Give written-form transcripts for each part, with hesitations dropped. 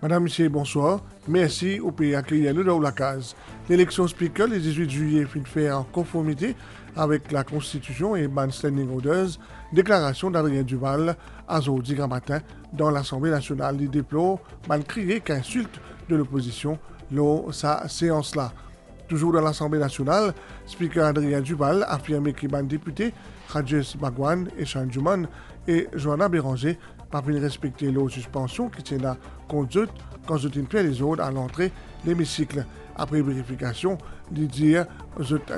Madame, Monsieur, bonsoir. Merci au pays accueillir nous dans la case. L'élection speaker le 18 juillet fut faite en conformité avec la Constitution et ban standing orders, déclaration d'Adrien Duval à Zodi grand matin dans l'Assemblée nationale. Il déplore ban crié qu'insulte de l'opposition lors de sa séance-là. Toujours dans l'Assemblée nationale, speaker Adrien Duval a affirmé que ban député Rajesh Bhagwan et Chan Juman et Johanna Béranger pas pu respecter l'eau suspension qui tient à conduite quand je fait les autres à l'entrée de l'hémicycle. Après vérification, Didier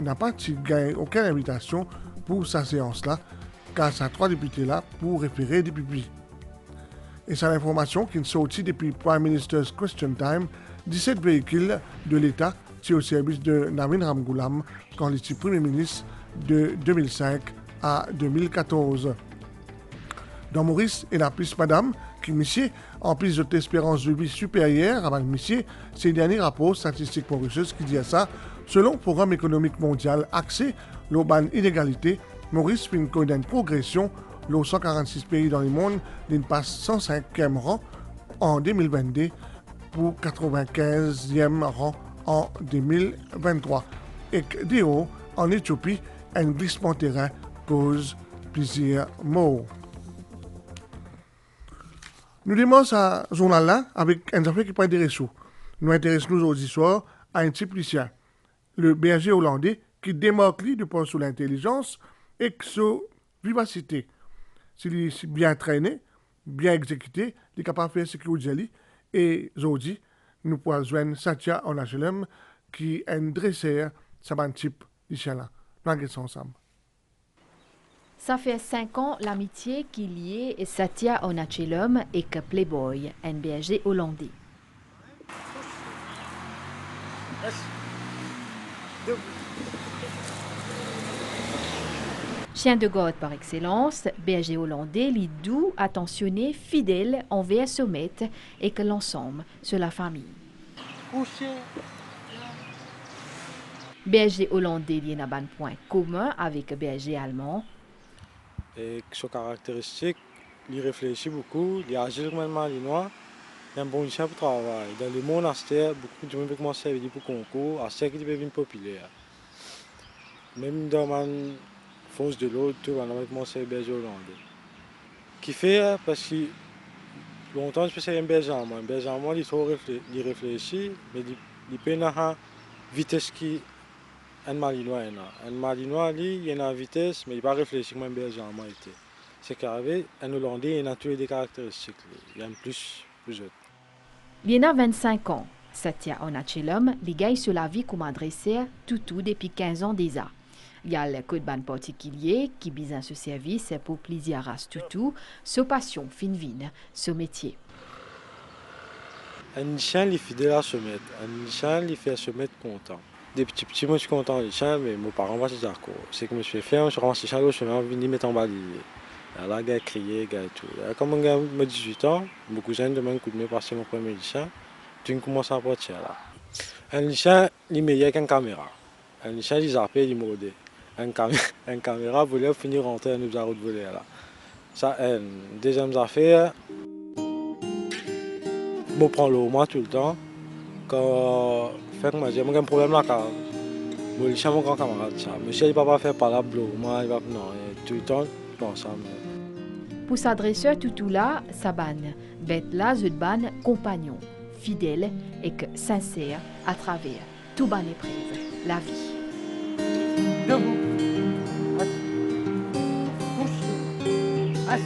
n'a pas gagné aucune invitation pour sa séance-là, car ça trois députés-là pour référer des publics. Et c'est l'information qui est sortie depuis Prime Minister's Question Time, 17 véhicules de l'État au service de Navin Ramgoolam quand il était Premier ministre de 2005 à 2014. Dans Maurice et la plus madame, qui monsieur, en plus de l'espérance de vie supérieure avant le monsieur, c'est le dernier rapport statistique mauritius qui dit à ça, selon le Programme économique mondial axé l'urban inégalité, Maurice fait une progression, les 146 pays dans le monde, d'une passe 105e rang en 2022 pour 95e rang en 2023. Et Déo, en Éthiopie, un glissement terrain cause plusieurs morts. Nous démarrons ce journal-là avec un affaire qui peut intéresser. Nous intéressons aujourd'hui soir à un type lycéen, le berger hollandais qui démarque lui de par sur l'intelligence et sur vivacité. S'il est bien traîné, bien exécuté, il est capable de faire ce qu'il dit. Et aujourd'hui, nous pouvons joindre Satya Onachelem qui est un dresseur, ça un type lycéen-là. Nous regardons ensemble. Ça fait 5 ans l'amitié qui liait Satya Onachelem et que Playboy, un berger hollandais. Chien de garde par excellence, berger hollandais, les doux, attentionné, fidèle envers son maître et que l'ensemble sur la famille. Berger hollandais, il y a un point commun avec berger allemand. Et son caractéristique, il réfléchit beaucoup, il agit comme un malinois, il a un bon chien pour travailler. Dans le monastère, beaucoup de gens peuvent commencer à venir pour concours, à ce qui devient populaire. Même dans ma force de l'autre, tout le monde a commencé à berger hollandais. Qui fait, parce que longtemps, je pensais un berger allemand. Un berger allemand, il réfléchit, mais il peut avoir une vitesse qui un malinois. Un malinois, il a une vitesse, mais il n'a pas réfléchi comme un berger allemand était. C'est qu'arrivé, un hollandais, il a tous les caractéristiques. Il a plus autres. Il y a 25 ans. Satya Onachelem, il gagne sur la vie comme adresseur tout depuis 15 ans déjà. Il y a le code ban particulier qui besoin ce service pour plaisir à tout, sa passion fine vine, ce métier. Un chien, il est fidèle à se mettre. Un chien, il fait se mettre content. Des petits, moi je suis content des chiens, mais mes parents vont se dire quoi. C'est que je suis fait, je ramasse les chiens, je vais venir mettre en balai. Là, il a crié, il a tout. Comme on a 18 ans, beaucoup de gens demandent coup de main passer mon premier chien. Tu commences à partir là. Un chien, il est meilleur qu'une caméra. Un chien, il zappait, il mordait. Une caméra voulait finir rentrer dans nos route voler là. Ça, deuxième affaire, je prends l'eau moi tout le temps. Quand j'ai un problème là, quand je suis mon grand camarade, monsieur il ne va pas faire par là, moi il va non, tout le temps, je pense. Pour s'adresser tout là, Saban, bête là, ban compagnon, fidèle et que sincère à travers tout ban épreuve, la vie. Debout. Assis. Assis.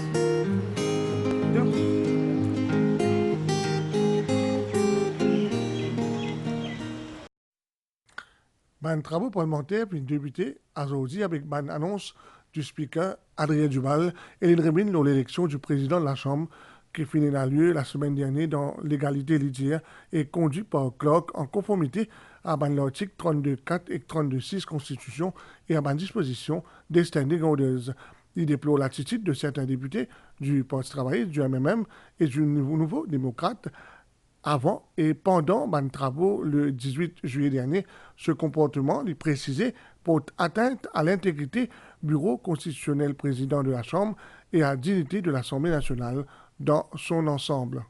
Debout. Ben, travaux parlementaires puis débuté aujourd'hui avec une annonce du speaker Adrien Duval et une remise dans l'élection du président de la Chambre qui finit à lieu la semaine dernière dans l'égalité litière et conduit par Clark en conformité à l'article 32.4 et 32.6 Constitution et à la disposition des standing orders. Il déplore l'attitude de certains députés du Parti travailliste, du MMM et du Nouveau démocrate avant et pendant les travaux le 18 juillet dernier. Ce comportement, il précisé, porte atteinte à l'intégrité bureau constitutionnel président de la Chambre et à la dignité de l'Assemblée nationale dans son ensemble.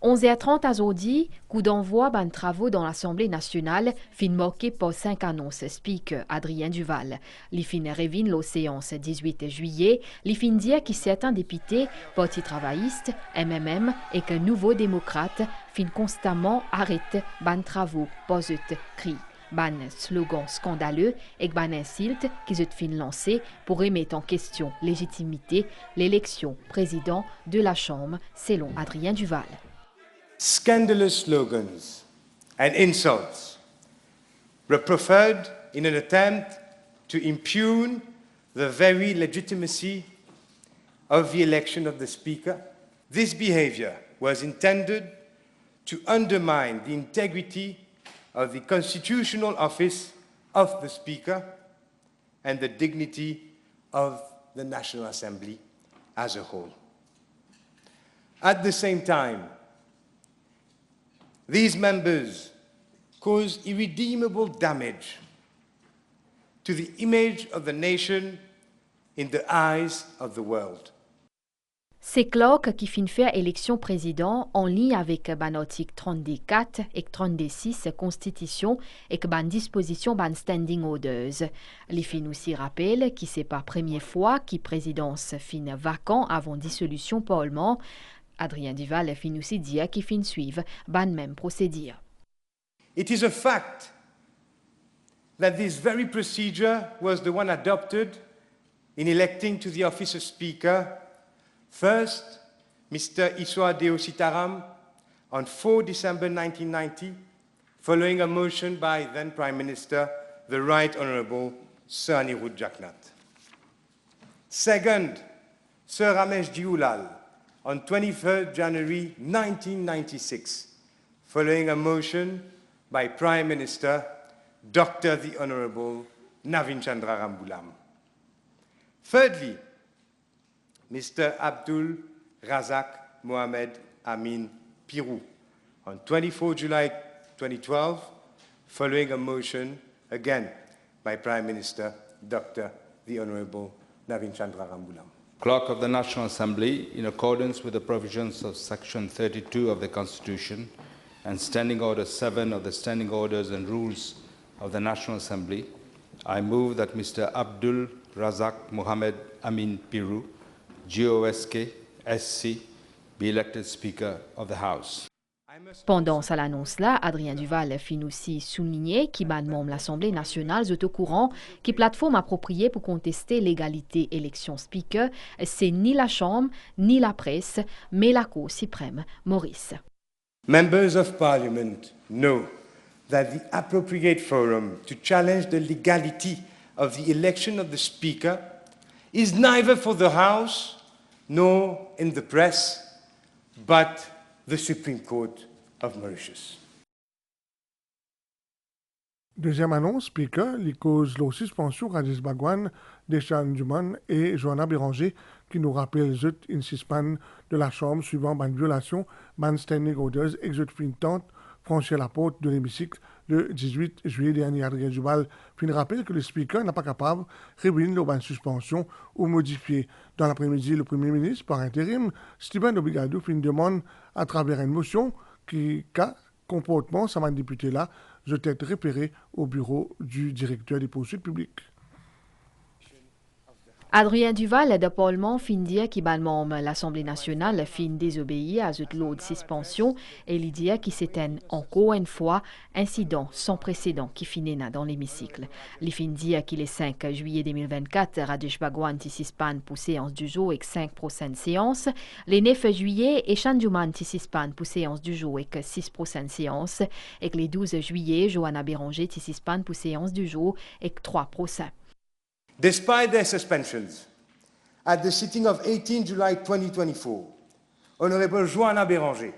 11h30 à Zodi, coup d'envoi ban travaux dans l'Assemblée nationale, fin marqué par 5 annonces speaker Adrien Duval. Les fin révine la séance 18 juillet, les fin dire que certains députés, Parti travailliste, MMM et qu'un nouveau démocrate fin constamment arrête ban travaux, posent cri. Ban slogan scandaleux et ban insulte qui se fin lancé pour remettre en question légitimité l'élection président de la Chambre selon Adrien Duval. Scandalous slogans and insults were preferred in an attempt to impugn the very legitimacy of the election of the Speaker. This behavior was intended to undermine the integrity of the constitutional office of the Speaker and the dignity of the National Assembly as a whole. At the same time, these members caused irredeemable damage to the image of the nation in the eyes of the world. C'est Clark qui fin faire élection président en ligne avec ban article 34 et 36 Constitution et ban disposition ban standing orders. Les fin aussi rappellent que c'est pas la première fois que présidence fin vacant avant dissolution parlement. Adrien Duval fin aussi dire qu'il fin suivre ban même procédure. It is a fact that this very procedure was the one adopted in electing to the office of Speaker first Mr. Issoa Deo Sitaram on 4 December 1990, following a motion by then Prime Minister, the Right Honourable Sir Anirudh Jagannath. Second, Sir Ramesh Jiulal on 23rd January 1996, following a motion by Prime Minister Dr. the Honourable Navin Chandra Rambulam. Thirdly, Mr. Abdul Razak Mohamed Amin Pirou on 24 July 2012, following a motion again by Prime Minister Dr. the Honourable Navin Chandra Rambulam. Clerk of the National Assembly, in accordance with the provisions of Section 32 of the Constitution and Standing Order 7 of the Standing Orders and Rules of the National Assembly, I move that Mr. Abdul Razak Mohamed Amin Pirou, GOSK, SC, be elected Speaker of the House. Pendant cette annonce-là, Adrien Duval fin aussi souligné qu'il ban membre l'Assemblée nationale est au courant que plateforme appropriée pour contester l'égalité élection speaker, c'est ni la Chambre, ni la presse, mais la Cour suprême, Maurice. Members of Parliament know that the appropriate forum to challenge the legality of the election of the Speaker is neither for the House nor in the press, but the Supreme Court of Mauritius. Deuxième annonce, Speaker, les causes la suspension Rajesh Bhagwan, Deshan Duman et Johanna Béranger qui nous rappellent une suspens de la Chambre suivant une violation, ban standing orders, exit fin tente, franchir la porte de l'hémicycle le 18 juillet dernier. Adrien Duval fin rappelle que le Speaker n'est pas capable de réunir la suspension ou modifier. Dans l'après-midi, le Premier ministre, par intérim, Stephen Obligado fin demande à travers une motion qui, cas comportement, ça m'a député là, je t'être repéré au bureau du directeur des poursuites publiques. Adrien Duval de Parlement fin dire qu'il ban membre l'Assemblée nationale fin désobéir à cette loi de suspension et il dit qu'il c'était encore une fois incident sans précédent qui finit dans l'hémicycle. Il fin dire qu'il est 5 juillet 2024, Rajesh Bhagwan qui suspend pour séance du jour avec 5 prochaines séances. Le 9 juillet, Eshan Duman qui suspend pour séance du jour avec 6 prochaines séances. Et le 12 juillet, Johanna Béranger qui suspend pour séance du jour avec 3 procès. Despite their suspensions, at the sitting of 18 July 2024, Honorable Johanna Béranger,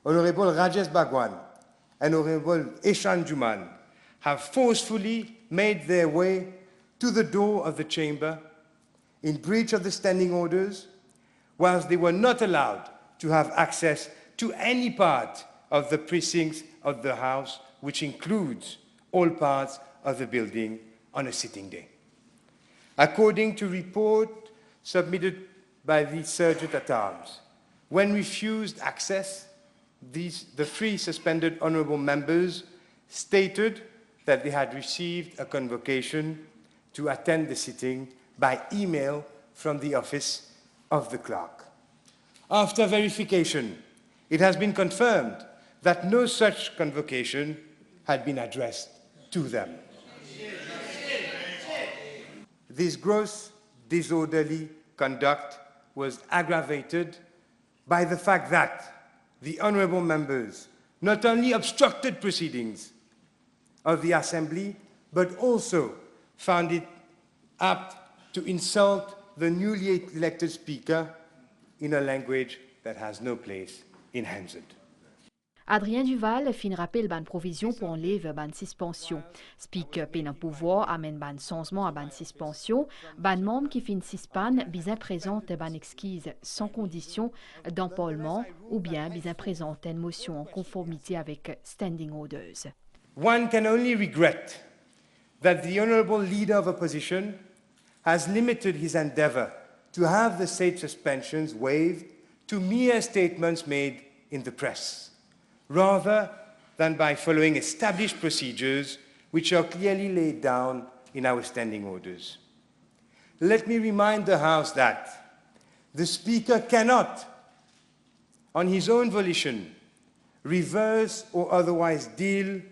Honorable Rajesh Bhagwan, and Honorable Eshan Juman have forcefully made their way to the door of the chamber in breach of the standing orders, whilst they were not allowed to have access to any part of the precincts of the House, which includes all parts of the building on a sitting day. According to report submitted by the Sergeant at Arms, when refused access, the three suspended honourable members stated that they had received a convocation to attend the sitting by email from the office of the clerk. After verification, it has been confirmed that no such convocation had been addressed to them. This gross disorderly conduct was aggravated by the fact that the honourable members not only obstructed proceedings of the Assembly, but also found it apt to insult the newly elected Speaker in a language that has no place in Hansard. Adrien Duval fin rappel ban provision pour enlever ban suspension. Speaker pen pouvoir amène ban changement à ban suspension. Ban membre qui fin suspend bien présente ban exquise sans condition d'empaulement ou bien bien présente une motion en conformité avec standing orders. One can only regret that the honourable leader of opposition has limited his endeavour to have the said suspensions waived to mere statements made in the press, rather than by following established procedures which are clearly laid down in our standing orders. Let me remind the House that the Speaker cannot, on his own volition, reverse or otherwise deal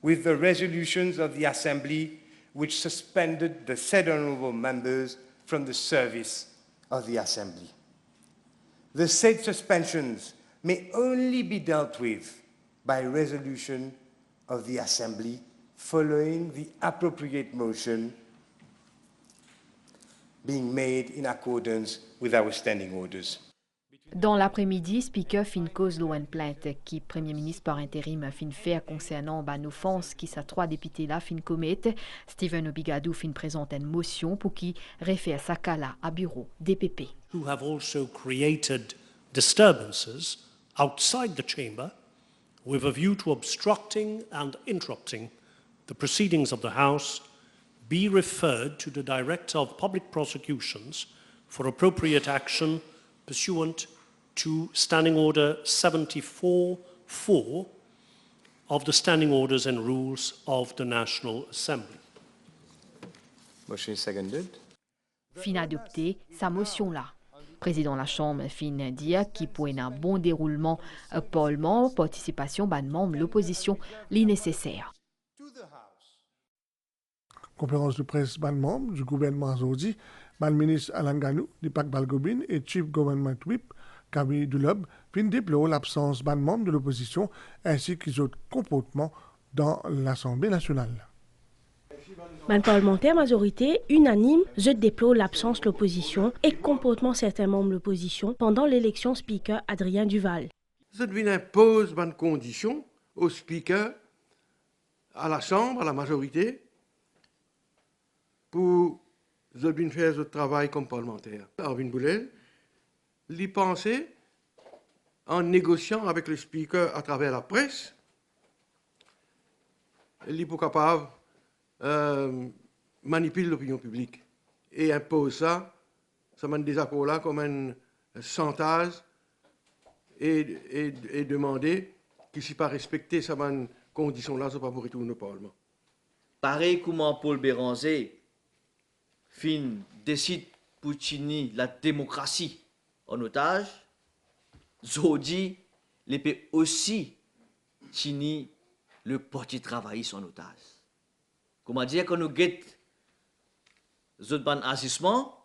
with the resolutions of the Assembly which suspended the said honourable members from the service of the Assembly. The said suspensions may only be dealt with by resolution of the Assembly following the appropriate motion being made in accordance with our standing orders. Dans l'après-midi, Speaker fin cause l'eau plainte qui Premier ministre par intérim fin fait concernant ban offense qui sa trois députés là fin commettent. Stephen Obigadou fin présente une motion pour qui réfère sa cas à bureau DPP. Who have also created disturbances outside the chamber with a view to obstructing and interrupting the proceedings of the House be referred to the Director of Public Prosecutions for appropriate action pursuant to Standing Order 74-4 of the Standing Orders and Rules of the National Assembly. Motion is seconded. Fin adopté sa motion-là. Président de la Chambre fin dire qu'il pour un bon déroulement parlement, participation ban membre l'opposition li nécessaire. Conférence de presse ban membre du gouvernement aujourd'hui, ban ministre Alain Ganou, du Pac Balgobin et Chief Government Whip, Camille Dulob, fin déplore l'absence ban membre de l'opposition ainsi qu'ils autres comportements dans l'Assemblée nationale. Ban parlementaire majorité unanime, je déplore l'absence de l'opposition et comportement certains membres de l'opposition pendant l'élection Speaker Adrien Duval. Je impose ban condition au Speaker, à la Chambre, à la majorité, pour faire ce travail comme parlementaire. Arvin Boulel, l'y penser en négociant avec le Speaker à travers la presse, l'y pour capable manipule l'opinion publique et impose ça mène des accords-là comme un chantage et demander que si pas respecter ces conditions-là, ce n'est pas pour retourner au Parlement. Pareil comment Paul Béranger décide pour tenir la démocratie en otage, Zodi les peut aussi tenir le parti travailliste en otage. Comment dire que nous guettons ban agissement,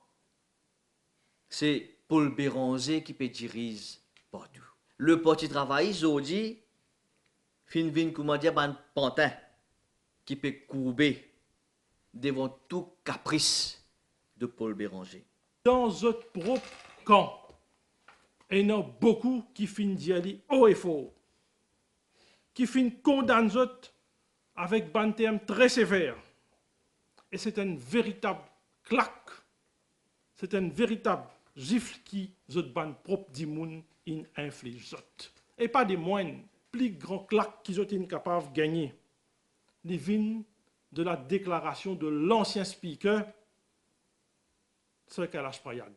c'est Paul Béranger qui peut diriger partout. Le parti travailliste Zodi comment dire ban pantin qui peut courber devant tout caprice de Paul Béranger. Dans votre propre camp, il y en a beaucoup qui finissent d'y aller haut et fort, qui finissent condamner avec un terme très sévère. Et c'est une véritable claque, c'est un véritable gifle qui zot ban propre dimoun in inflige zot. Et pas des moindres, plus grand claque qu'ils ont été capables de gagner. Les vignes de la déclaration de l'ancien speaker, Sir Kailash Prayag,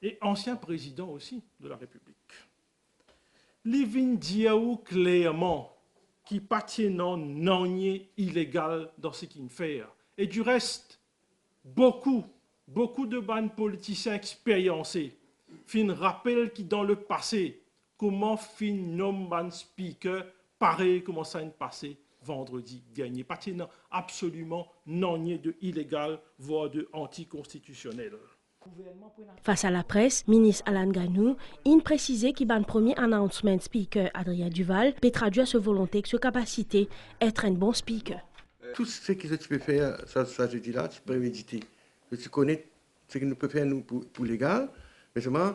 et ancien président aussi de la République. li vin dire ou clairement qui patinant non illégal dans ce qu'il fait. Et du reste, beaucoup de bandes politiciens expériencés fin rappellent qui dans le passé, comment fin nomme ban speaker, pareil comment ça s'est passé vendredi dernier. Patinant absolument non de illégal, voire de anticonstitutionnel. Face à la presse, ministre Alan Ganou, il précisait qu'il ban premier announcement speaker Adrien Duval peut traduire sa volonté, sa capacité être un bon speaker. Tout ce que tu peux faire, ça je dis là, tu peux méditer. Tu connais ce que nous pouvons faire nous pour légal, mais seulement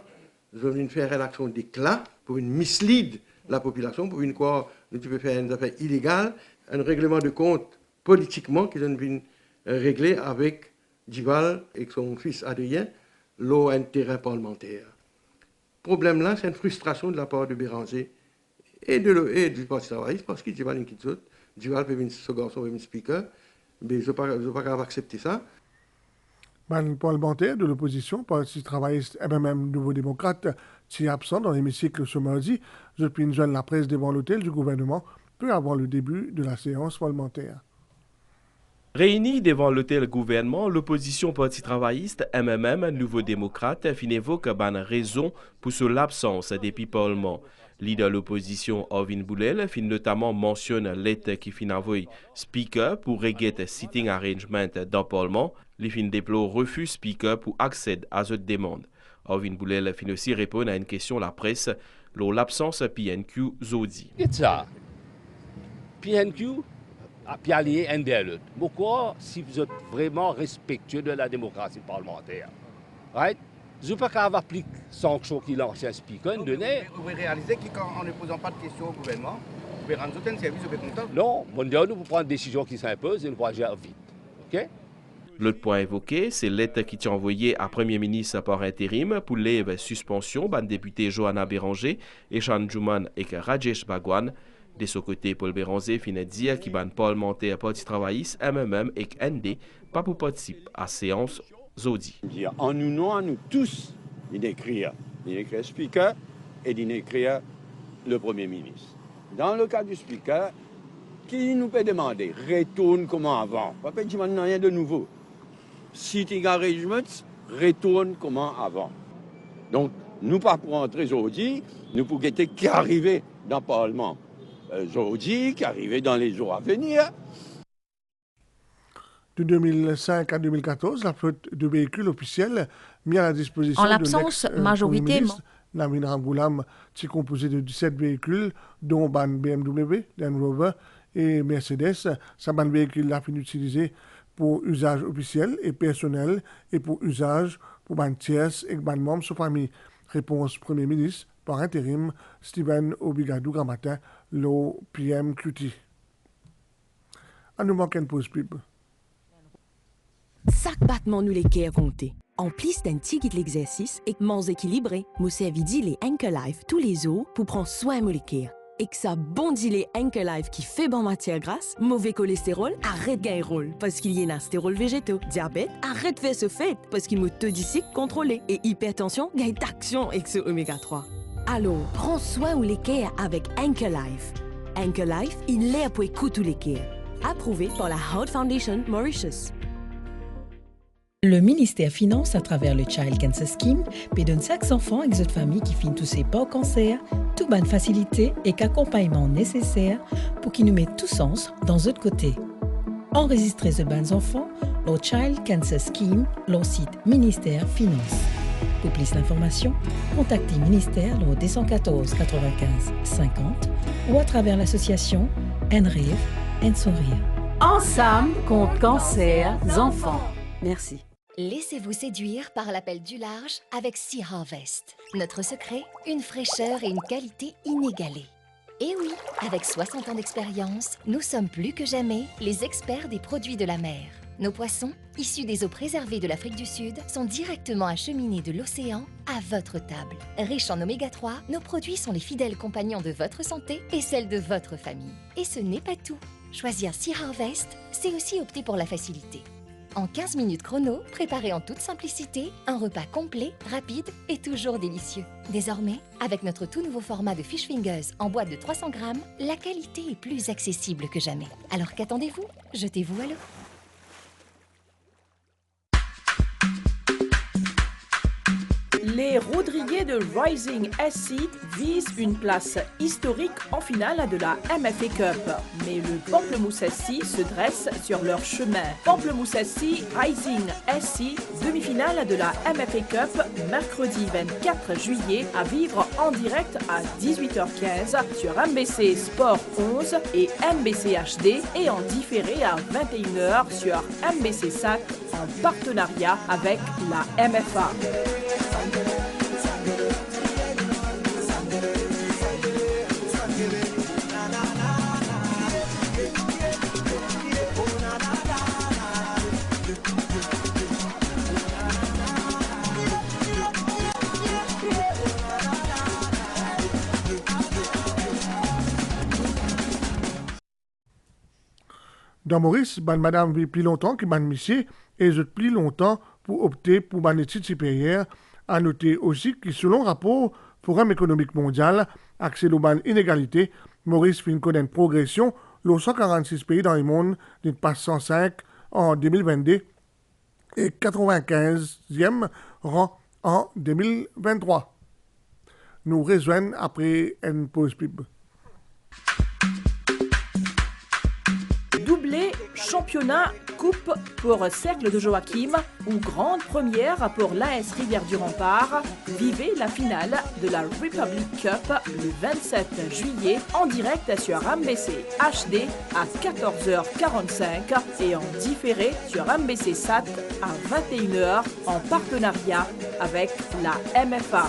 nous allons faire une action d'éclat pour une mislead la population, pour une quoi tu peux faire une affaire illégale, un règlement de compte politiquement qu'ils ont régler avec Duval et son fils Adrien, un terrain parlementaire. Le problème là, c'est une frustration de la part de Béranger et du Parti travailliste, parce que Duval est qui Duval peut venir ce garçon, peut venir speaker, mais je ne peux pas accepter ça. Le parlementaire de l'opposition, Parti travailliste et même Nouveau démocrate, qui est absent dans l'hémicycle ce mardi, depuis une jeune la presse devant l'hôtel du gouvernement, peu avant le début de la séance parlementaire. Réunis devant l'hôtel gouvernement, l'opposition Parti travailliste, MMM, Nouveau démocrate, fin évoque une raison pour l'absence depuis Parlement. Leader de l'opposition, Orvin Boulel, fin notamment mentionne l'aide qui fin envoyé speaker pour régler sitting arrangement dans le Parlement. Les fin déplore refus speaker pour accéder à cette demande. Orvin Boulel fin aussi répondre à une question de la presse sur l'absence PNQ Zodi. C'est ça. PNQ a pialé un des l'autre. Pourquoi, si vous êtes vraiment respectueux de la démocratie parlementaire, right? Je ne peux pas appliquer sanction qu'il a ancien speaker. Vous pouvez réaliser qu'en ne posant pas de questions au gouvernement, vous pouvez rendre un service au content. Non, nous pouvons prendre une décision qui s'impose et nous pouvons agir vite. OK? L'autre point évoqué, c'est l'aide qui est envoyée à Premier ministre par intérim pour lever suspension ban député Johanna Béranger, Eshan Juman et Rajesh Bhagwan. De ce côté, Paul Béranger finit dire qu'il ban parlementaire Parti travailliste, MMM et ND pas pour participer à la séance Zodi. En nous tous, d'écrire speaker et d'écrire le Premier ministre. Dans le cas du speaker, qui nous peut demander, retourne comme avant. Pas dire rien de nouveau. Sitting arrangements, retourne comme avant. Donc, nous pas pour entrer aujourd'hui, nous pour guetter qui arrive dans le Parlement. Aujourd'hui, qui arrive dans les jours à venir. De 2005 à 2014, la flotte de véhicules officiels mis à la disposition en l'absence majorité Namin Rangoulam, qui est composé de 17 véhicules, dont ban BMW, Land Rover et Mercedes. Sa ban véhicule a fini utilisé pour usage officiel et personnel et pour usage pour ban tierces et ban membres de famille. Réponse Premier ministre par intérim Stephen Obigadou Grammatin, le PMQT. À nous manquer une pause pub. Chaque battement nous les cœurs compté. En plus d'un petit de l'exercice et moins équilibré, nous servis les Anchor Life tous les jours pour prendre soin de les cœurs. Et que ça bondit les Anchor Life qui fait bon matière grasse, mauvais cholestérol, arrête de gagner rôle parce qu'il y a un stérol végétaux. Diabète, arrête de faire ce fait parce qu'il me todicique contrôlé. Et hypertension, gagne d'action avec ce oméga 3. Alors, prends soin de les cœurs avec Anchor Life. Anchor Life, il est pour écouter les cœurs. Approuvé par la Heart Foundation Mauritius. Le ministère finance à travers le Child Cancer Scheme peut donner chaque enfant avec cette famille qui finit toussé par cancer, toute bonne facilité et qu'accompagnement nécessaire pour qu'ils nous mettent tous sens dans l'autre côté. Enregistrez ce bons enfants au Child Cancer Scheme, leur site ministère finance. Pour plus d'informations, contactez ministère au 214 95 50 ou à travers l'association Enrive and Sourire. Ensemble contre cancer enfants. Merci. Laissez-vous séduire par l'appel du large avec Sea Harvest. Notre secret, une fraîcheur et une qualité inégalées. Et oui, avec 60 ans d'expérience, nous sommes plus que jamais les experts des produits de la mer. Nos poissons, issus des eaux préservées de l'Afrique du Sud, sont directement acheminés de l'océan à votre table. Riches en oméga 3, nos produits sont les fidèles compagnons de votre santé et celle de votre famille. Et ce n'est pas tout. Choisir Sea Harvest, c'est aussi opter pour la facilité. En 15 minutes chrono, préparez en toute simplicité un repas complet, rapide et toujours délicieux. Désormais, avec notre tout nouveau format de Fish Fingers en boîte de 300 grammes, la qualité est plus accessible que jamais. Alors qu'attendez-vous? Jetez-vous à l'eau. Les Rodrigués de Rising SC visent une place historique en finale de la MFA Cup. Mais le Pamplemousse SC se dresse sur leur chemin. Pamplemousse SC, Rising SC, demi-finale de la MFA Cup, mercredi 24 juillet, à vivre en direct à 18h15 sur MBC Sport 11 et MBC HD et en différé à 21h sur MBC SAT en partenariat avec la MFA. Dans Maurice, madame vit plus longtemps que monsieur et je plus longtemps pour opter pour une étude supérieure. À noter aussi que selon le rapport Forum économique mondial, accès aux inégalités, Maurice fait une progression, les 146 pays dans le monde, n'est pas 105 en 2022 et 95e rang en 2023. Nous rejoignons après une pause pub. Doublé championnat coupe pour Cercle de Joachim ou grande première pour l'AS Rivière-du-Rempart. Vivez la finale de la Republic Cup le 27 juillet en direct sur MBC HD à 14h45 et en différé sur MBC SAT à 21h en partenariat avec la MFA.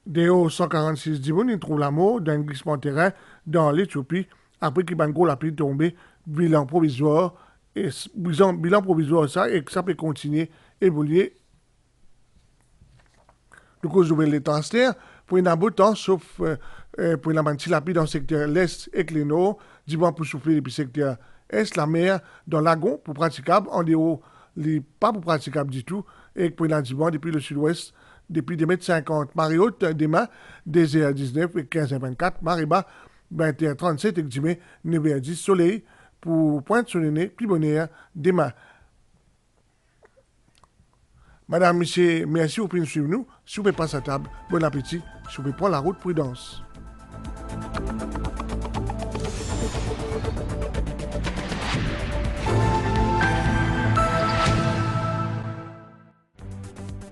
Déo 146 Dimoun, il trouve la mort d'un glissement de terrain dans l'Éthiopie après qu'il y a une grosse pluie tombée, bilan provisoire, et bilan provisoire ça, et que ça peut continuer à évoluer. Le cause de les transferts, pour un beau temps, sauf pour une lapide dans le secteur l'Est et le Nord, dimanche pour souffler depuis le secteur Est, la mer dans le lagon pour praticable, en dehors, pas pour praticable du tout, et pour une dimanche depuis le sud-ouest, depuis 2,50 m. Marée haute, demain, 2h19 et 15h24. Marée bas, 20h37 et demain, 9h10. Soleil pour Pointe-sur-le-Nez, plus bonheur, demain. Madame, monsieur, merci pour nous suivre nous. Si vous ne pouvez pas à table, bon appétit. Si vous pouvez prendre la route, prudence.